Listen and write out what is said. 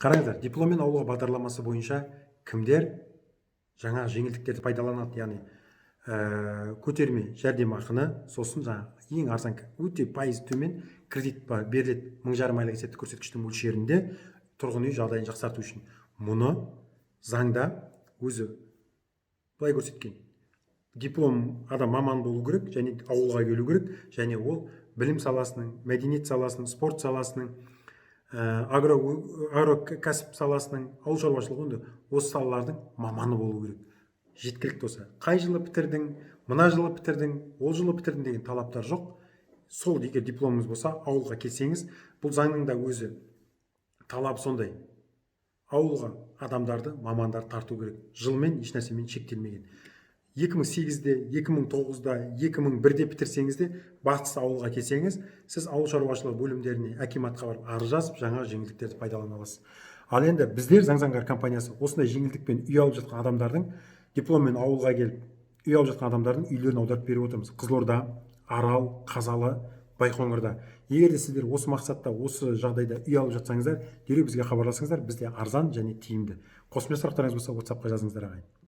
Қараңыздар, дипломмен ауылға бағдарламасы бойынша кімдер жаңа жеңілдіктерді пайдаланады, яғни көтерме жәрдемақыны, сосын жаңағы ең арзан, өте пайыз төмен кредит беріледі 1,5 айлық есептік көрсеткіштің мөлшерінде тұрғын үй жағдайын жақсарту үшін. Мұны заңда өзі былай көрсеткен: диплом адам маман болу керек, және ауылға келу керек, және ол білім саласының, мәдениет саласының, спорт саласының, агрокәсіп саласының, ауыл шаруашылығы, осы салалардың маманы болу керек. Жеткілікті осы. Қай жылы бітірдің, мына жылы бітірдің, ол жылы бітірдің деген талаптар жоқ. Сол егер дипломыңыз болса, ауылға келсеңіз, бұл заңның да өзі талабы сондай: ауылға адамдарды, мамандар тарту керек. Жылмен еш нәрсемен шектелмеген. 2008-де, 2009-да, 2001-де бітірсеңіз де, бастысы ауылға келсеңіз, сіз ауыл шаруашылығы бөлімдеріне, акиматқа барып арыз жазып, жаңа жеңілдіктерді пайдалана аласыз. Ал енді біздер Заңзаңғар компаниясы осындай жеңілдікпен үй алып жатқан адамдардың, дипломмен ауылға келіп үй алып жатқан адамдардың үйлерін аударып беріп отырмыз. Қызылорда, Арал, Қазалы, Байқоңырда. Егер де сіздер осы мақсатта, осы жағдайда үй алып жатсаңыздар, дереу бізге хабарласыңыздар. Бізде арзан және тиімді. Қосымша сұрақтарыңыз болса, WhatsApp-қа жазыңыздар ағайын.